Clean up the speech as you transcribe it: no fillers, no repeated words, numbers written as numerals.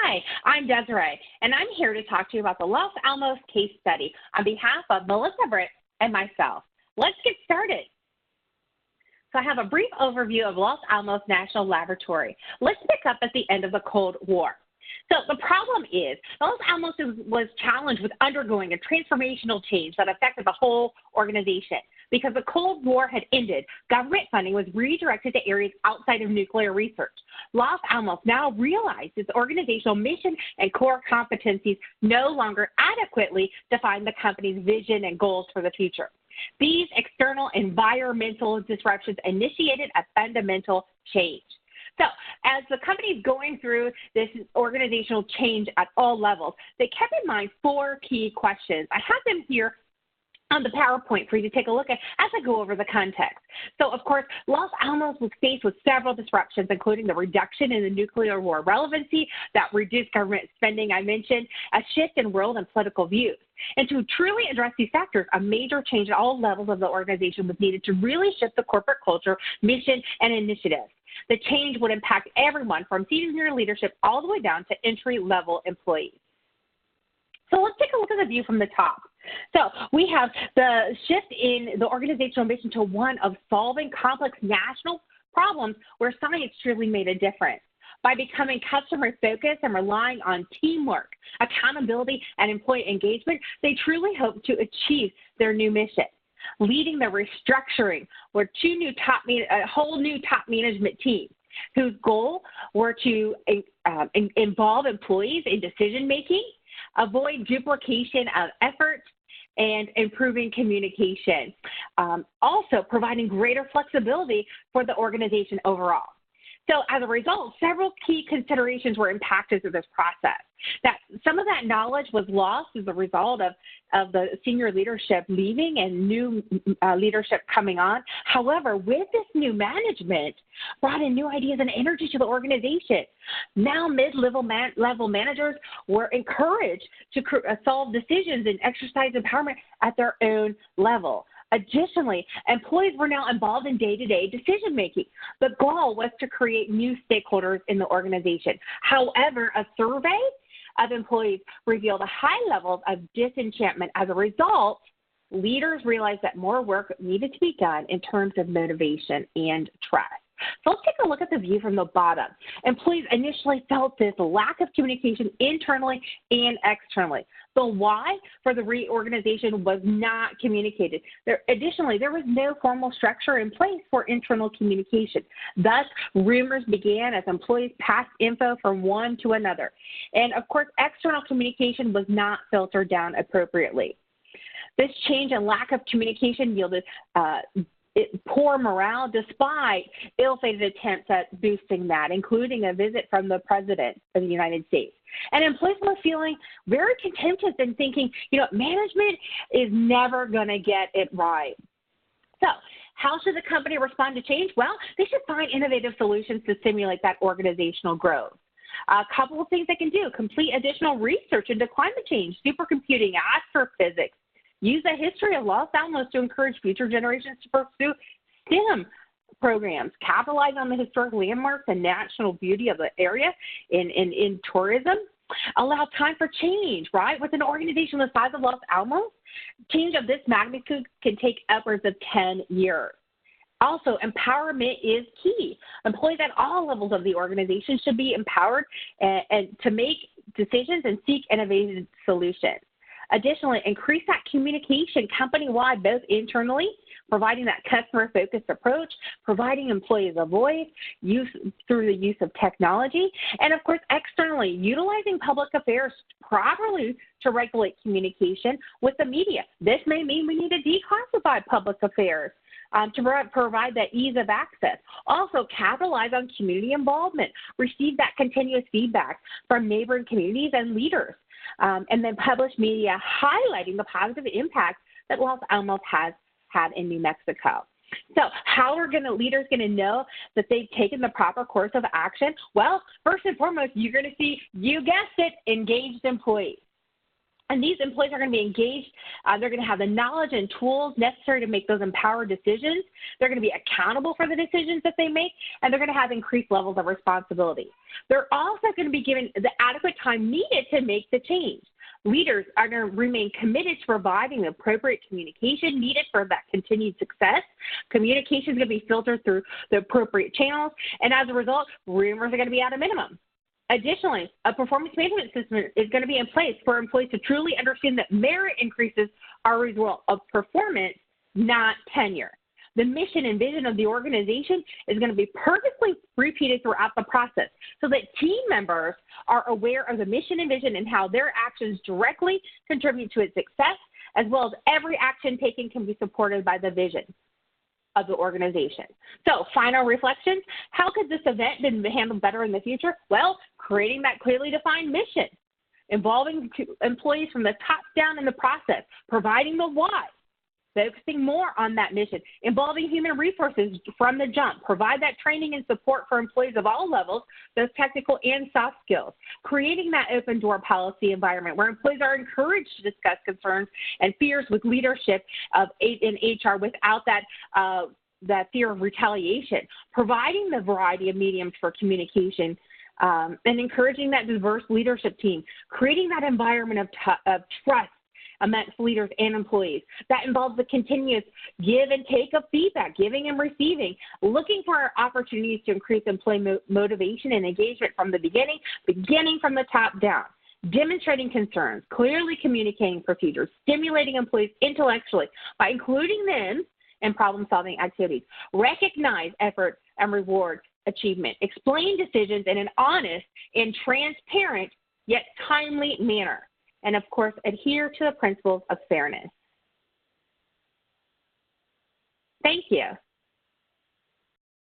Hi, I'm Desiree, and I'm here to talk to you about the Los Alamos case study on behalf of Melissa, Britt, and myself. Let's get started. So I have a brief overview of Los Alamos National Laboratory. Let's pick up at the end of the Cold War. So the problem is Los Alamos was challenged with undergoing a transformational change that affected the whole organization. Because the Cold War had ended, government funding was redirected to areas outside of nuclear research. Los Alamos now realized its organizational mission and core competencies no longer adequately define the company's vision and goals for the future. These external environmental disruptions initiated a fundamental change. So as the company is going through this organizational change at all levels, they kept in mind 4 key questions. I have them here on the PowerPoint for you to take a look at as I go over the context. So, of course, Los Alamos was faced with several disruptions, including the reduction in the nuclear war relevancy, that reduced government spending I mentioned, a shift in world and political views. And to truly address these factors, a major change at all levels of the organization was needed to really shift the corporate culture, mission, and initiatives. The change would impact everyone from senior leadership all the way down to entry-level employees. So let's take a look at the view from the top. So we have the shift in the organizational mission to one of solving complex national problems where science truly made a difference. By becoming customer-focused and relying on teamwork, accountability, and employee engagement, they truly hope to achieve their new mission. Leading the restructuring were a whole new top management team whose goal were to involve employees in decision-making, avoid duplication of efforts, and improving communication. Also providing greater flexibility for the organization overall. So as a result, several key considerations were impacted through this process. That some of that knowledge was lost as a result of the senior leadership leaving and new leadership coming on. However, with this new management, brought in new ideas and energy to the organization. Now mid-level managers were encouraged to solve decisions and exercise empowerment at their own level. Additionally, employees were now involved in day-to-day decision-making. The goal was to create new stakeholders in the organization. However, a survey of employees revealed a high level of disenchantment. As a result, leaders realized that more work needed to be done in terms of motivation and trust. So let's take a look at the view from the bottom. Employees initially felt this lack of communication internally and externally. The why for the reorganization was not communicated. Additionally, there was no formal structure in place for internal communication. Thus, rumors began as employees passed info from one to another. And of course, external communication was not filtered down appropriately. This change and lack of communication yielded poor morale despite ill-fated attempts at boosting that, including a visit from the President of the United States. And employees were feeling very contentious and thinking, management is never going to get it right. So how should the company respond to change? Well, they should find innovative solutions to stimulate that organizational growth. A couple of things they can do: complete additional research into climate change, supercomputing, astrophysics. Use the history of Los Alamos to encourage future generations to pursue STEM programs. Capitalize on the historic landmarks and national beauty of the area in tourism. Allow time for change, right? With an organization the size of Los Alamos, change of this magnitude can take upwards of 10 years. Also, empowerment is key. Employees at all levels of the organization should be empowered and to make decisions and seek innovative solutions. Additionally, increase that communication company-wide, both internally, providing that customer-focused approach, providing employees a voice through the use of technology, and of course, externally, utilizing public affairs properly to regulate communication with the media. This may mean we need to declassify public affairs to provide that ease of access. Also, capitalize on community involvement. Receive that continuous feedback from neighboring communities and leaders. And then publish media highlighting the positive impact that Los Alamos has had in New Mexico. So how are leaders going to know that they've taken the proper course of action? Well, first and foremost, you're going to see, you guessed it, engaged employees. And these employees are going to be engaged. They're going to have the knowledge and tools necessary to make those empowered decisions. They're going to be accountable for the decisions that they make, and they're going to have increased levels of responsibility. They're also going to be given the adequate time needed to make the change. Leaders are going to remain committed to providing the appropriate communication needed for that continued success. Communication is going to be filtered through the appropriate channels, and as a result, rumors are going to be at a minimum. Additionally, a performance management system is going to be in place for employees to truly understand that merit increases are a result of performance, not tenure. The mission and vision of the organization is going to be purposely repeated throughout the process so that team members are aware of the mission and vision and how their actions directly contribute to its success, as well as every action taken can be supported by the vision of the organization. So, final reflections. How could this event be handled better in the future? Well, creating that clearly defined mission, involving employees from the top down in the process, providing the why, focusing more on that mission, involving human resources from the jump, provide that training and support for employees of all levels, those technical and soft skills, creating that open door policy environment where employees are encouraged to discuss concerns and fears with leadership in HR without that fear of retaliation, providing the variety of mediums for communication, and encouraging that diverse leadership team, creating that environment of trust amongst leaders and employees. That involves the continuous give and take of feedback, giving and receiving, looking for opportunities to increase employee motivation and engagement from the beginning from the top down, demonstrating concerns, clearly communicating procedures, stimulating employees intellectually by including them in problem-solving activities, recognize effort and reward achievement, explain decisions in an honest and transparent yet timely manner, and, of course, adhere to the principles of fairness. Thank you.